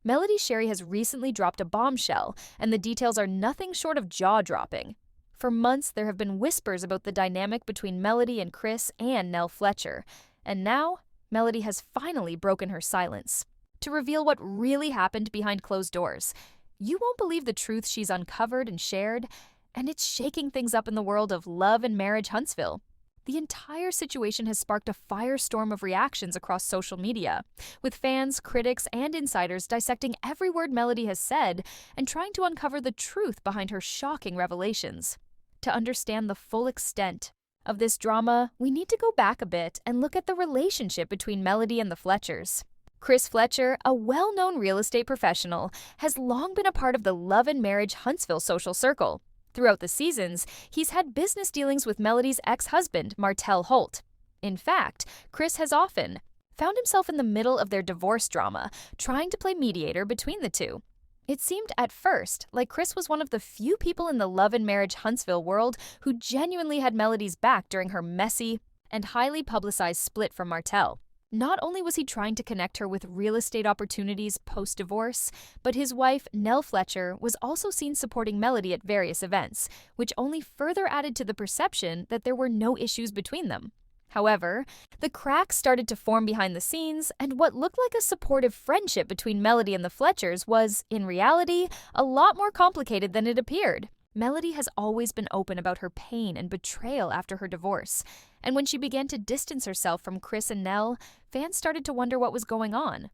Melody Shari has recently dropped a bombshell, and the details are nothing short of jaw-dropping. For months, there have been whispers about the dynamic between Melody and Chris and Nell Fletcher, and now, Melody has finally broken her silence to reveal what really happened behind closed doors. You won't believe the truth she's uncovered and shared, and it's shaking things up in the world of love and marriage Huntsville. The entire situation has sparked a firestorm of reactions across social media, with fans, critics, and insiders dissecting every word Melody has said and trying to uncover the truth behind her shocking revelations. To understand the full extent of this drama, we need to go back a bit and look at the relationship between Melody and the Fletchers. Chris Fletcher, a well-known real estate professional, has long been a part of the love and marriage Huntsville social circle. Throughout the seasons, he's had business dealings with Melody's ex-husband, Martell Holt. In fact, Chris has often found himself in the middle of their divorce drama, trying to play mediator between the two. It seemed at first like Chris was one of the few people in the love and marriage Huntsville world who genuinely had Melody's back during her messy and highly publicized split from Martell. Not only was he trying to connect her with real estate opportunities post-divorce, but his wife, Nell Fletcher, was also seen supporting Melody at various events, which only further added to the perception that there were no issues between them. However, the cracks started to form behind the scenes, and what looked like a supportive friendship between Melody and the Fletchers was, in reality, a lot more complicated than it appeared. Melody has always been open about her pain and betrayal after her divorce, and when she began to distance herself from Chris and Nell, fans started to wonder what was going on.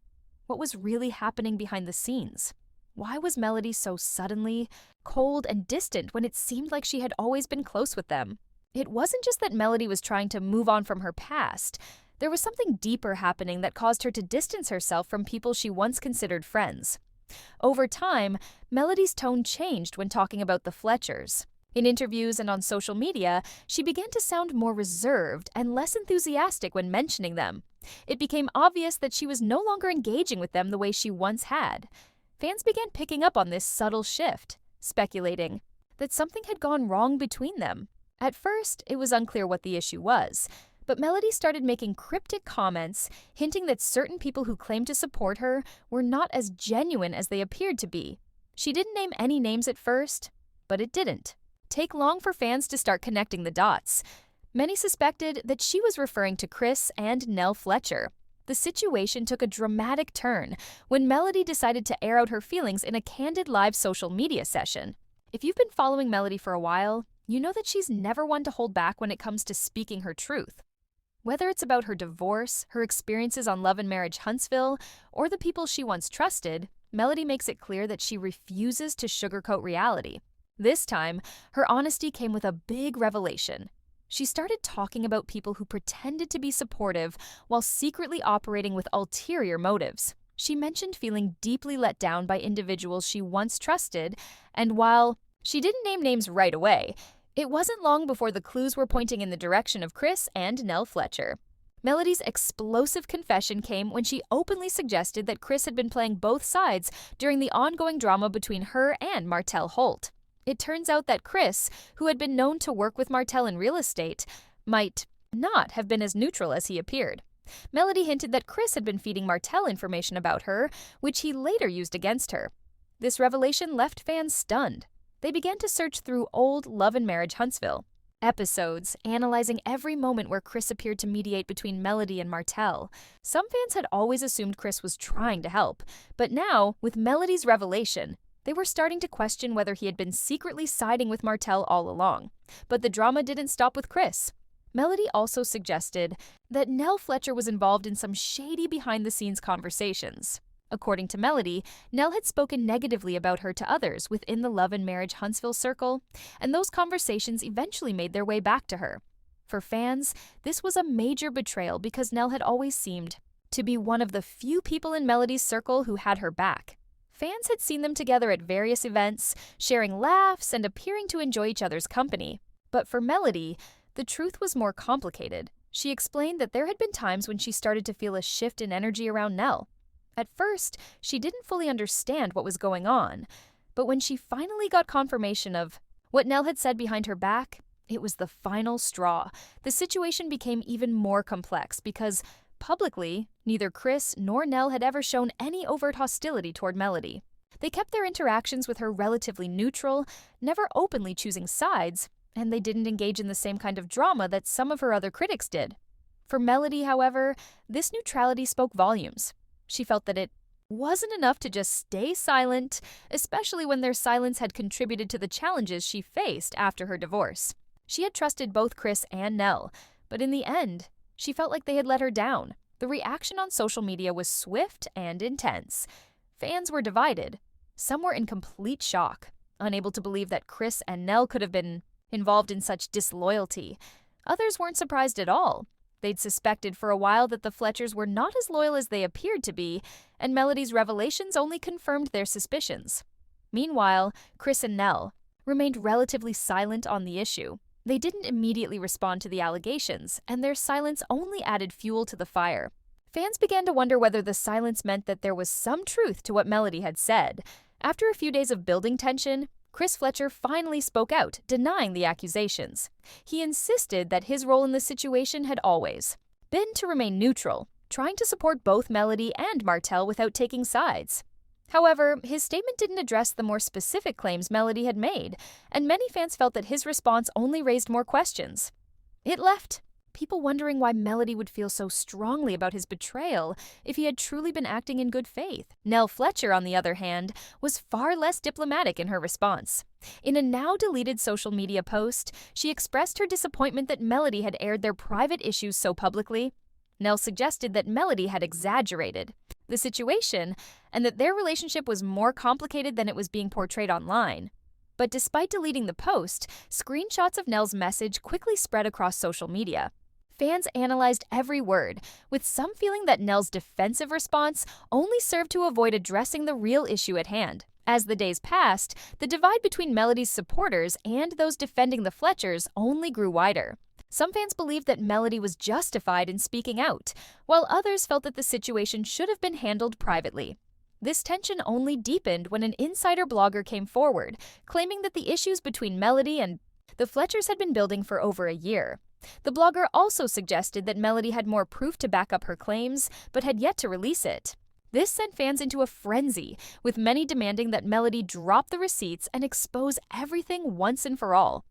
What was really happening behind the scenes? Why was Melody so suddenly cold and distant when it seemed like she had always been close with them? It wasn't just that Melody was trying to move on from her past. There was something deeper happening that caused her to distance herself from people she once considered friends. Over time, Melody's tone changed when talking about the Fletchers. In interviews and on social media, she began to sound more reserved and less enthusiastic when mentioning them. It became obvious that she was no longer engaging with them the way she once had. Fans began picking up on this subtle shift, speculating that something had gone wrong between them. At first, it was unclear what the issue was, but Melody started making cryptic comments, hinting that certain people who claimed to support her were not as genuine as they appeared to be. She didn't name any names at first, but it didn't take long for fans to start connecting the dots. Many suspected that she was referring to Chris and Nell Fletcher. The situation took a dramatic turn when Melody decided to air out her feelings in a candid live social media session. If you've been following Melody for a while, you know that she's never one to hold back when it comes to speaking her truth. Whether it's about her divorce, her experiences on Love and Marriage Huntsville, or the people she once trusted, Melody makes it clear that she refuses to sugarcoat reality. This time, her honesty came with a big revelation. She started talking about people who pretended to be supportive while secretly operating with ulterior motives. She mentioned feeling deeply let down by individuals she once trusted, and while she didn't name names right away, it wasn't long before the clues were pointing in the direction of Chris and Nell Fletcher. Melody's explosive confession came when she openly suggested that Chris had been playing both sides during the ongoing drama between her and Martell Holt. It turns out that Chris, who had been known to work with Martell in real estate, might not have been as neutral as he appeared. Melody hinted that Chris had been feeding Martell information about her, which he later used against her. This revelation left fans stunned. They began to search through old Love and Marriage Huntsville episodes, analyzing every moment where Chris appeared to mediate between Melody and Martell. Some fans had always assumed Chris was trying to help, but now, with Melody's revelation, they were starting to question whether he had been secretly siding with Martell all along. But the drama didn't stop with Chris. Melody also suggested that Nell Fletcher was involved in some shady behind-the-scenes conversations. According to Melody, Nell had spoken negatively about her to others within the Love and Marriage Huntsville circle, and those conversations eventually made their way back to her. For fans, this was a major betrayal because Nell had always seemed to be one of the few people in Melody's circle who had her back. Fans had seen them together at various events, sharing laughs and appearing to enjoy each other's company. But for Melody, the truth was more complicated. She explained that there had been times when she started to feel a shift in energy around Nell. At first, she didn't fully understand what was going on, but when she finally got confirmation of what Nell had said behind her back, it was the final straw. The situation became even more complex because Publicly, neither Chris nor Nell had ever shown any overt hostility toward Melody. They kept their interactions with her relatively neutral, never openly choosing sides, and they didn't engage in the same kind of drama that some of her other critics did. For Melody, however, this neutrality spoke volumes. She felt that it wasn't enough to just stay silent, especially when their silence had contributed to the challenges she faced after her divorce. She had trusted both Chris and Nell, but in the end, she felt like they had let her down. The reaction on social media was swift and intense. Fans were divided. Some were in complete shock, unable to believe that Chris and Nell could have been involved in such disloyalty. Others weren't surprised at all. They'd suspected for a while that the Fletchers were not as loyal as they appeared to be, and Melody's revelations only confirmed their suspicions. Meanwhile, Chris and Nell remained relatively silent on the issue. They didn't immediately respond to the allegations, and their silence only added fuel to the fire. Fans began to wonder whether the silence meant that there was some truth to what Melody had said. After a few days of building tension, Chris Fletcher finally spoke out, denying the accusations. He insisted that his role in the situation had always been to remain neutral, trying to support both Melody and Martell without taking sides. However, his statement didn't address the more specific claims Melody had made, and many fans felt that his response only raised more questions. It left people wondering why Melody would feel so strongly about his betrayal if he had truly been acting in good faith. Nell Fletcher, on the other hand, was far less diplomatic in her response. In a now-deleted social media post, she expressed her disappointment that Melody had aired their private issues so publicly. Nell suggested that Melody had exaggerated the situation and that their relationship was more complicated than it was being portrayed online. But despite deleting the post, screenshots of Nell's message quickly spread across social media. Fans analyzed every word, with some feeling that Nell's defensive response only served to avoid addressing the real issue at hand. As the days passed, the divide between Melody's supporters and those defending the Fletchers only grew wider. Some fans believed that Melody was justified in speaking out, while others felt that the situation should have been handled privately. This tension only deepened when an insider blogger came forward, claiming that the issues between Melody and the Fletchers had been building for over a year. The blogger also suggested that Melody had more proof to back up her claims, but had yet to release it. This sent fans into a frenzy, with many demanding that Melody drop the receipts and expose everything once and for all.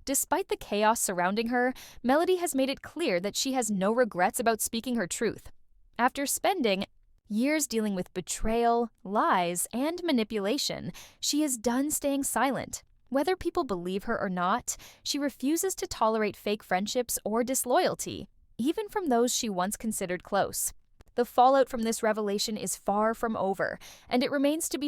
Despite the chaos surrounding her, Melody has made it clear that she has no regrets about speaking her truth. After spending years dealing with betrayal, lies, and manipulation, she is done staying silent. Whether people believe her or not, she refuses to tolerate fake friendships or disloyalty, even from those she once considered close. The fallout from this revelation is far from over, and it remains to be